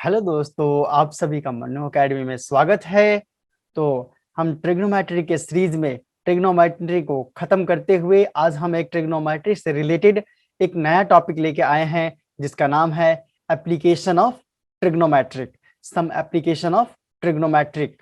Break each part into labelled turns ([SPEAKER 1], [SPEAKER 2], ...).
[SPEAKER 1] Hello दोस्तों, आप सभी का मन्नू अकेडमी में स्वागत है। तो हम ट्रिग्नोमेट्री के सीरीज में ट्रिग्नोमेट्री को खत्म करते हुए आज हम एक ट्रिग्नोमेट्री से रिलेटेड एक नया टॉपिक लेके आए हैं जिसका नाम है application of trigonometric. Some application of trigonometric.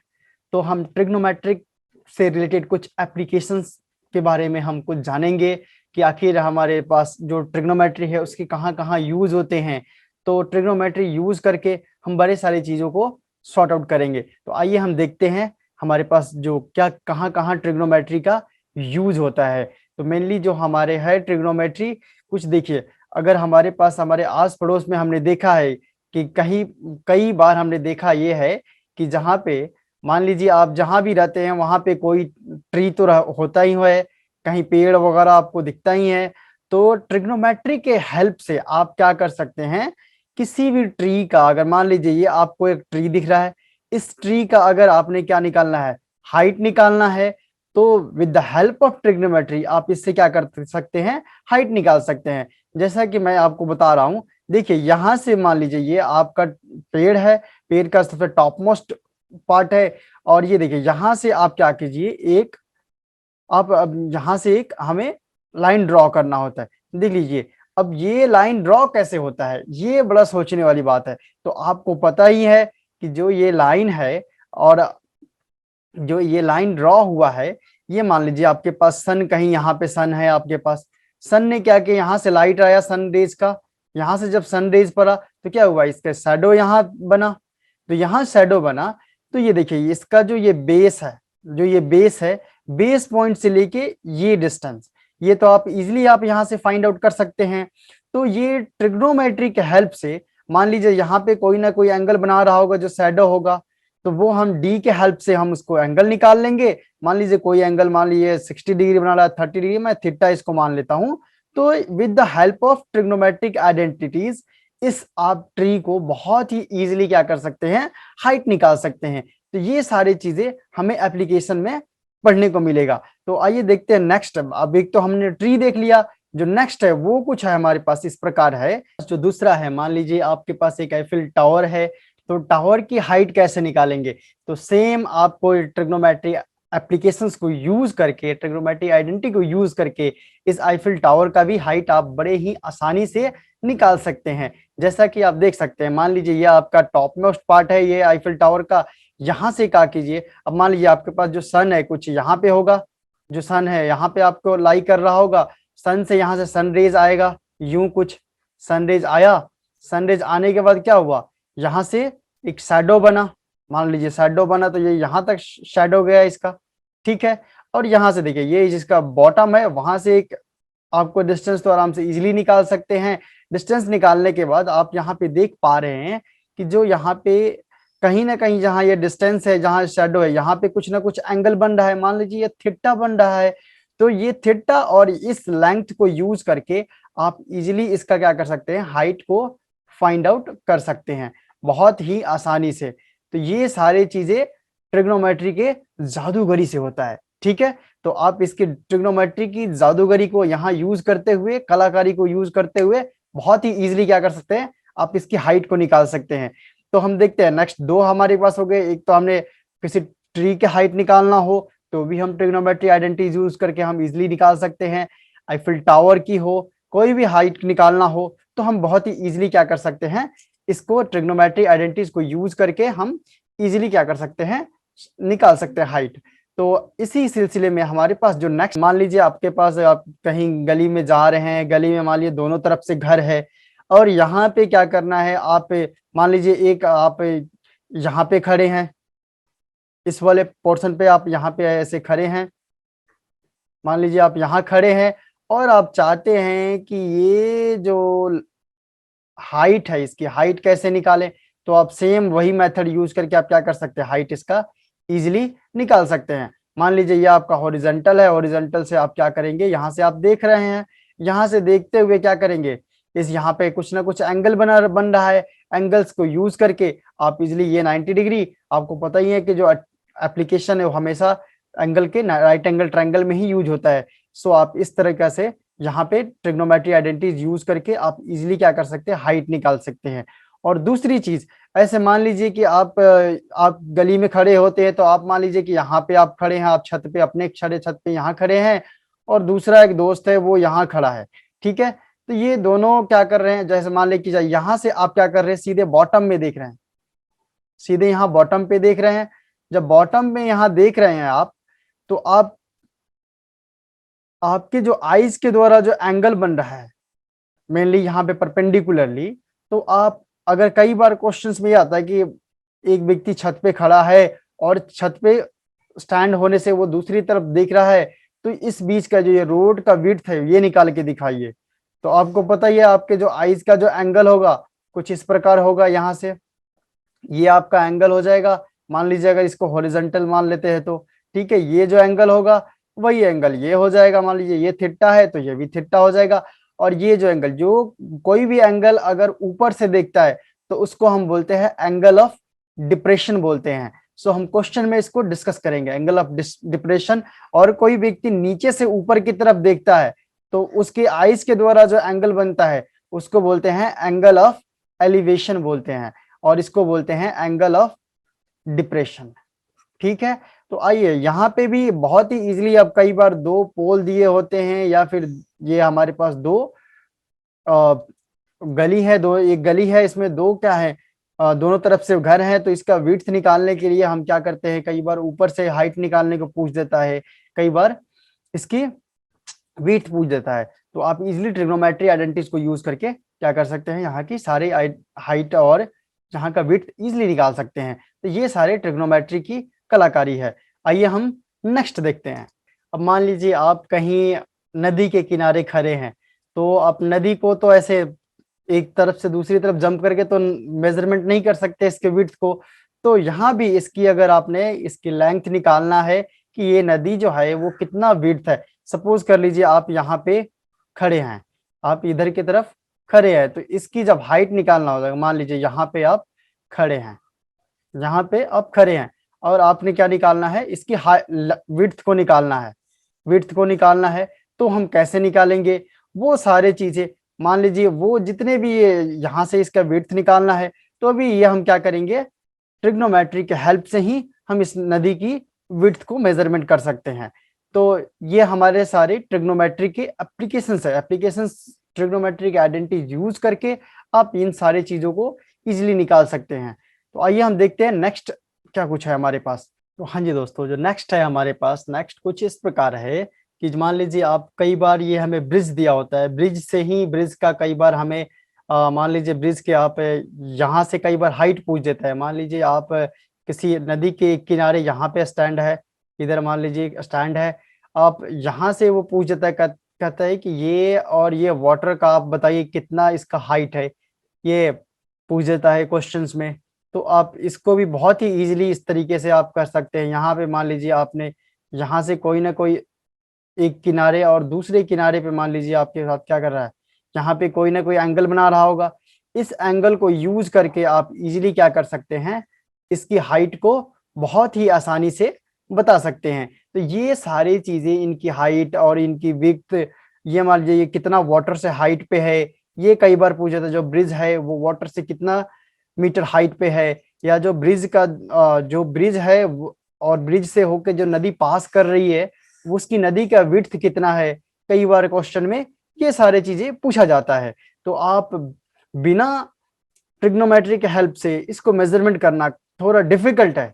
[SPEAKER 1] तो हम ट्रिग्नोमेट्रिक से रिलेटेड कुछ एप्लीकेशंस के बारे में हम कुछ जानेंगे कि आखिर हमारे पास जो ट्रिग्नोमेट्री है उसके कहाँ कहाँ यूज होते हैं। तो ट्रिग्नोमेट्री यूज करके हम बड़े सारी चीजों को सॉर्ट आउट करेंगे। तो आइए हम देखते हैं हमारे पास जो क्या कहाँ कहाँ ट्रिग्नोमेट्री का यूज होता है। तो मेनली जो हमारे है ट्रिग्नोमेट्री, कुछ देखिए, अगर हमारे पास हमारे आस पड़ोस में हमने देखा है कि कहीं कई बार हमने देखा ये है कि जहाँ पे मान लीजिए आप जहाँ भी रहते हैं वहां पे कोई ट्री तो होता ही है, कहीं पेड़ वगैरह आपको दिखता ही है। तो ट्रिग्नोमेट्री के हेल्प से आप क्या कर सकते हैं, किसी भी ट्री का, अगर मान लीजिए ये आपको एक ट्री दिख रहा है, इस ट्री का अगर आपने क्या निकालना है, हाइट निकालना है, तो with the help of trigonometry आप इससे क्या कर सकते हैं, हाइट निकाल सकते हैं। जैसा कि मैं आपको बता रहा हूं, देखिए यहां से मान लीजिए ये आपका पेड़ है, पेड़ का सबसे टॉप मोस्ट पार्ट है, और ये देखिए यहां से आप क्या कीजिए, एक आप अब यहां से एक हमें लाइन ड्रॉ करना होता है। देख लीजिए अब ये लाइन ड्रॉ कैसे होता है, ये बड़ा सोचने वाली बात है। तो आपको पता ही है कि जो ये लाइन है और जो ये लाइन ड्रॉ हुआ है, ये मान लीजिए आपके पास सन, कहीं यहाँ पे सन है आपके पास, सन ने क्या किया, यहाँ से लाइट आया सन रेज का, यहाँ से जब सन रेज पड़ा तो क्या हुआ, इसका शैडो यहाँ बना। तो यहाँ शैडो बना, तो ये देखिए इसका जो ये बेस है, जो ये बेस है, बेस पॉइंट से लेके ये डिस्टेंस, ये तो आप इजिली आप यहाँ से फाइंड आउट कर सकते हैं। तो ये ट्रिग्नोमेट्री के हेल्प से मान लीजिए यहाँ पे कोई ना कोई एंगल बना रहा होगा जो शैडो होगा, तो वो हम डी के हेल्प से हम उसको एंगल निकाल लेंगे। मान लीजिए कोई एंगल, मान लीजिए 60 डिग्री बना रहा है, 30 डिग्री, मैं थीटा इसको मान लेता हूं। तो with the help of trigonometric identities इस आप ट्री को बहुत ही इजीली क्या कर सकते हैं, हाइट निकाल सकते हैं। तो ये सारी चीजें हमें एप्लीकेशन में पढ़ने को मिलेगा। तो आइए देखते हैं नेक्स्ट। अब एक तो हमने ट्री देख लिया, जो नेक्स्ट है वो कुछ है हमारे पास इस प्रकार है। जो दूसरा है, मान लीजिए आपके पास एक आईफिल टावर है, तो टावर की हाइट कैसे निकालेंगे। तो सेम आपको ट्रिग्नोमेट्री एप्लीकेशंस को यूज करके, ट्रिग्नोमेट्री आइडेंटिटी को यूज करके इस आईफिल टावर का भी हाइट आप बड़े ही आसानी से निकाल सकते हैं। जैसा कि आप देख सकते हैं, मान लीजिए ये आपका टॉप मोस्ट पार्ट है ये आईफिल टावर का, यहां से क्या कीजिए, अब मान लीजिए आपके पास जो सन है कुछ यहाँ पे होगा, जो सन है यहाँ पे आपको लाई कर रहा होगा, सन से यहाँ से सनरेज आएगा, यूं कुछ सनरेज आया, सनरेज आने के बाद क्या हुआ, यहाँ से एक शैडो बना, मान लीजिए शैडो बना, तो ये यहाँ तक शैडो गया इसका, ठीक है। और यहाँ से देखिए ये जिसका बॉटम है वहां से एक आपको डिस्टेंस तो आराम से इजीली निकाल सकते हैं। डिस्टेंस निकालने के बाद आप यहाँ पे देख पा रहे हैं कि जो यहाँ पे कहीं ना कहीं जहाँ ये डिस्टेंस है, जहाँ शैडो है, यहाँ पे कुछ ना कुछ एंगल बन रहा है, मान लीजिए ये थीटा बन रहा है। तो ये थीटा और इस लेंथ को यूज करके आप इजीली इसका क्या कर सकते हैं, हाइट को फाइंड आउट कर सकते हैं बहुत ही आसानी से। तो ये सारी चीजें ट्रिग्नोमेट्री के जादूगरी से होता है, ठीक है। तो आप इसकी ट्रिग्नोमेट्री की जादूगरी को यहाँ यूज करते हुए, कलाकारी को यूज करते हुए बहुत ही इजीली क्या कर सकते हैं, आप इसकी हाइट को निकाल सकते हैं। तो हम देखते हैं नेक्स्ट दो हमारे पास हो गए। एक तो हमने किसी ट्री के हाइट निकालना हो तो भी हम ट्रिग्नोमेट्री आइडेंटिटी यूज करके हम इजीली निकाल सकते हैं। आईफिल टावर की हो, कोई भी हाइट निकालना हो तो हम बहुत ही इजीली क्या कर सकते हैं, इसको ट्रिग्नोमेट्री आइडेंटिटीज को यूज करके हम इजीली क्या कर सकते हैं, निकाल सकते हैं हाइट। तो इसी सिलसिले में हमारे पास जो नेक्स्ट, मान लीजिए आपके पास, आप कहीं गली में जा रहे हैं, गली में मान लीजिए दोनों तरफ से घर है, और यहाँ पे क्या करना है, आप मान लीजिए एक आप यहाँ पे खड़े हैं, इस वाले पोर्शन पे आप यहाँ पे ऐसे खड़े हैं, मान लीजिए आप यहाँ खड़े हैं और आप चाहते हैं कि ये जो हाइट है इसकी हाइट कैसे निकालें। तो आप सेम वही मेथड यूज करके आप क्या कर सकते हैं, हाइट इसका इजीली निकाल सकते हैं। मान लीजिए ये आपका हॉरिजॉन्टल है, हॉरिजॉन्टल से आप क्या करेंगे, यहाँ से आप देख रहे हैं, यहाँ से देखते हुए क्या करेंगे, इस यहाँ पे कुछ ना कुछ एंगल बन रहा है, एंगल्स को यूज करके आप इजिली ये 90 डिग्री, आपको पता ही है कि जो एप्लीकेशन है वो हमेशा एंगल के राइट एंगल ट्रायंगल में ही यूज होता है। सो आप इस तरीके से यहाँ पे ट्रिग्नोमेट्री आइडेंटिटीज यूज करके आप इजिली क्या कर सकते हैं, हाइट निकाल सकते हैं। और दूसरी चीज, ऐसे मान लीजिए कि आप गली में खड़े होते हैं, तो आप मान लीजिए कि यहाँ पे आप खड़े हैं, आप छत पे, अपने छत पे यहाँ खड़े हैं, और दूसरा एक दोस्त है वो यहाँ खड़ा है, ठीक है। तो ये दोनों क्या कर रहे हैं, जैसे मान लीजिए कि यहाँ से आप क्या कर रहे हैं, सीधे बॉटम में देख रहे हैं, सीधे यहाँ बॉटम पे देख रहे हैं। जब बॉटम में यहाँ देख रहे हैं आप, तो आपके जो आईज के द्वारा जो एंगल बन रहा है, मेनली यहाँ पे परपेंडिकुलरली, तो आप, अगर कई बार क्वेश्चंस में ये आता है कि एक व्यक्ति छत पे खड़ा है और छत पे स्टैंड होने से वो दूसरी तरफ देख रहा है, तो इस बीच का जो ये रोड का विड्थ है ये निकाल के दिखाइए। तो आपको पता ही है आपके जो आईज का जो एंगल होगा कुछ इस प्रकार होगा, यहाँ से ये आपका एंगल हो जाएगा। मान लीजिए अगर इसको हॉरिजॉन्टल मान लेते हैं तो ठीक है, ये जो एंगल होगा वही एंगल ये हो जाएगा। मान लीजिए ये थीटा है तो ये भी थीटा हो जाएगा। और ये जो एंगल, जो कोई भी एंगल अगर ऊपर से देखता है तो उसको हम बोलते हैं एंगल ऑफ डिप्रेशन बोलते हैं। सो हम क्वेश्चन में इसको डिस्कस करेंगे, एंगल ऑफ डिप्रेशन। और कोई व्यक्ति नीचे से ऊपर की तरफ देखता है तो उसके आईज के द्वारा जो एंगल बनता है उसको बोलते हैं एंगल ऑफ एलिवेशन बोलते हैं, और इसको बोलते हैं एंगल ऑफ डिप्रेशन, ठीक है। तो आइए यहाँ पे भी बहुत ही इजीली, अब कई बार दो पोल दिए होते हैं या फिर ये हमारे पास दो गली है, दो, एक गली है, इसमें दो क्या है, दोनों तरफ से घर है। तो इसका विड्थ निकालने के लिए हम क्या करते हैं, कई बार ऊपर से हाइट निकालने को पूछ देता है, कई बार इसकी विड्थ पूछ देता है। तो आप इजिली ट्रिग्नोमेट्री आइडेंटिटीज को यूज करके क्या कर सकते हैं, यहाँ की सारी हाइट और यहाँ का विड्थ इजिली निकाल सकते हैं। तो ये सारे ट्रिग्नोमेट्री की कलाकारी है। आइए हम नेक्स्ट देखते हैं। अब मान लीजिए आप कहीं नदी के किनारे खड़े हैं, तो आप नदी को तो ऐसे एक तरफ से दूसरी तरफ जंप करके तो मेजरमेंट नहीं कर सकते इसके विड्थ को। तो यहाँ भी इसकी, अगर आपने इसकी लेंथ निकालना है कि ये नदी जो है वो कितना विड्थ है, सपोज कर लीजिए आप यहाँ पे खड़े हैं, आप इधर की तरफ खड़े हैं, तो इसकी जब हाइट निकालना हो जाएगा, मान लीजिए यहाँ पे आप खड़े हैं, यहाँ पे आप खड़े हैं और आपने क्या निकालना है, इसकी विड्थ को निकालना है, विड्थ को निकालना है। तो हम कैसे निकालेंगे वो सारे चीजें, मान लीजिए वो जितने भी ये यहाँ से इसका विड्थ निकालना है, तो अभी ये हम क्या करेंगे, ट्रिग्नोमेट्री के हेल्प से ही हम इस नदी की विड्थ को मेजरमेंट कर सकते हैं। तो ये हमारे सारे ट्रिग्नोमेट्री के एप्लीकेशंस है, एप्लीकेशंस ट्रिग्नोमेट्री के आइडेंटिटी यूज करके आप इन सारी चीजों को इजिली निकाल सकते हैं। तो आइए हम देखते हैं नेक्स्ट क्या कुछ है हमारे पास। तो हाँ जी दोस्तों, जो नेक्स्ट है हमारे पास, नेक्स्ट कुछ इस प्रकार है कि मान लीजिए आप, कई बार ये हमें ब्रिज दिया होता है, ब्रिज से ही, ब्रिज का कई बार हमें मान लीजिए ब्रिज के आप यहाँ से कई बार हाइट पूछ देता है। मान लीजिए आप किसी नदी के किनारे यहाँ पे स्टैंड है, इधर मान लीजिए स्टैंड है, आप यहाँ से वो पूछ देता है, कहता है कि ये और ये वाटर का आप बताइए कितना इसका हाइट है, ये पूछ देता है क्वेश्चंस में। तो आप इसको भी बहुत ही इजीली इस तरीके से आप कर सकते हैं। यहाँ पे मान लीजिए आपने यहाँ से कोई ना कोई एक किनारे और दूसरे किनारे पे मान लीजिए आपके साथ क्या कर रहा है, यहाँ पे कोई ना कोई एंगल बना रहा होगा। इस एंगल को यूज करके आप इजीली क्या कर सकते हैं, इसकी हाइट को बहुत ही आसानी से बता सकते हैं। तो ये सारी चीजें, इनकी हाइट और इनकी विड्थ, ये मान लीजिए ये कितना वाटर से हाइट पे है, ये कई बार पूछा था, जो ब्रिज है वो वाटर से कितना मीटर हाइट पे है, या जो ब्रिज का जो ब्रिज है और ब्रिज से होकर जो नदी पास कर रही है उसकी नदी का विड्थ कितना है, कई बार क्वेश्चन में ये सारे चीजें पूछा जाता है। तो आप बिना ट्रिग्नोमेट्री के हेल्प से इसको मेजरमेंट करना थोड़ा डिफिकल्ट है,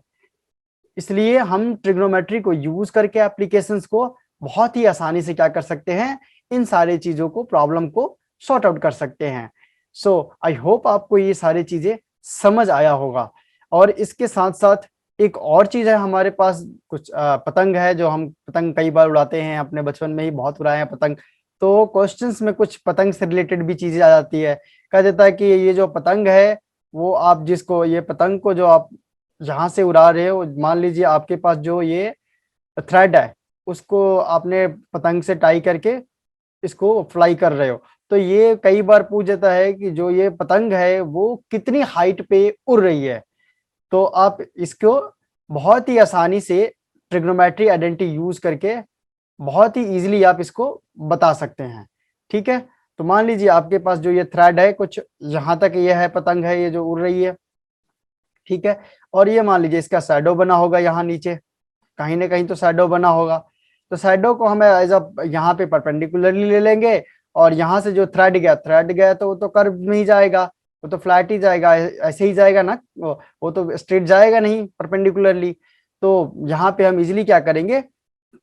[SPEAKER 1] इसलिए हम ट्रिग्नोमेट्री को यूज करके एप्लीकेशंस को बहुत ही आसानी से क्या कर सकते हैं, इन सारी चीजों को, प्रॉब्लम को सॉर्ट आउट कर सकते हैं। सो आई होप आपको ये सारी चीजें समझ आया होगा। और इसके साथ साथ एक और चीज है हमारे पास, कुछ पतंग है, जो हम पतंग कई बार उड़ाते हैं, अपने बचपन में ही बहुत उड़ाए हैं पतंग। तो क्वेश्चंस में कुछ पतंग से रिलेटेड भी चीजें आ जाती है, कह देता है कि ये जो पतंग है वो आप जिसको, ये पतंग को जो आप यहाँ से उड़ा रहे हो, मान लीजिए आपके पास जो ये थ्रेड है उसको आपने पतंग से टाई करके इसको फ्लाई कर रहे हो, तो ये कई बार पूछ देता है कि जो ये पतंग है वो कितनी हाइट पे उड़ रही है। तो आप इसको बहुत ही आसानी से ट्रिग्नोमेट्री आइडेंटिटी यूज करके बहुत ही इजीली आप इसको बता सकते हैं, ठीक है। तो मान लीजिए आपके पास जो ये थ्रेड है कुछ यहाँ तक ये है, पतंग है ये जो उड़ रही है, ठीक है। और ये मान लीजिए इसका शैडो बना होगा यहाँ नीचे, कहीं ना कहीं तो शैडो बना होगा। तो शैडो को हमें एज अ यहाँ पे परपेंडिकुलरली ले लेंगे, और यहाँ से जो थ्रेड गया तो वो तो कर्व में ही जाएगा, वो तो फ्लैट ही जाएगा, ऐसे ही जाएगा ना, वो तो स्ट्रेट जाएगा नहीं परपेंडिकुलरली। तो यहाँ पे हम इजिली क्या करेंगे,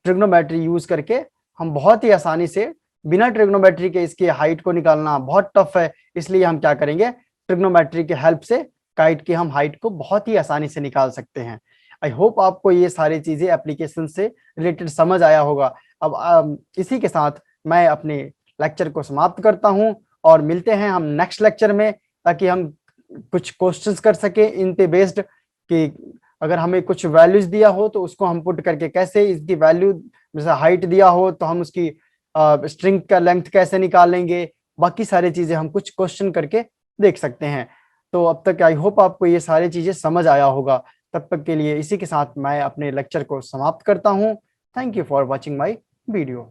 [SPEAKER 1] ट्रिग्नोमेट्री यूज करके हम बहुत ही आसानी से, बिना ट्रिग्नोमेट्री के इसकी हाइट को निकालना बहुत टफ है, इसलिए हम क्या करेंगे, ट्रिग्नोमेट्री के हेल्प से काइट की हम हाइट को बहुत ही आसानी से निकाल सकते हैं। आई होप आपको ये सारी चीजें एप्लीकेशन से रिलेटेड समझ आया होगा। अब इसी के साथ मैं अपने लेक्चर को समाप्त करता हूं, और मिलते हैं हम नेक्स्ट लेक्चर में, ताकि हम कुछ क्वेश्चंस कर सके इन पे बेस्ड, कि अगर हमें कुछ वैल्यूज दिया हो तो उसको हम पुट करके कैसे इसकी वैल्यू, जैसे हाइट दिया हो तो हम उसकी स्ट्रिंग का लेंथ कैसे निकालेंगे, बाकी सारी चीजें हम कुछ क्वेश्चन करके देख सकते हैं। तो अब तक आई होप आपको ये सारी चीजें समझ आया होगा। तब तक के लिए इसी के साथ मैं अपने लेक्चर को समाप्त करता हूँ। Thank you for watching my video.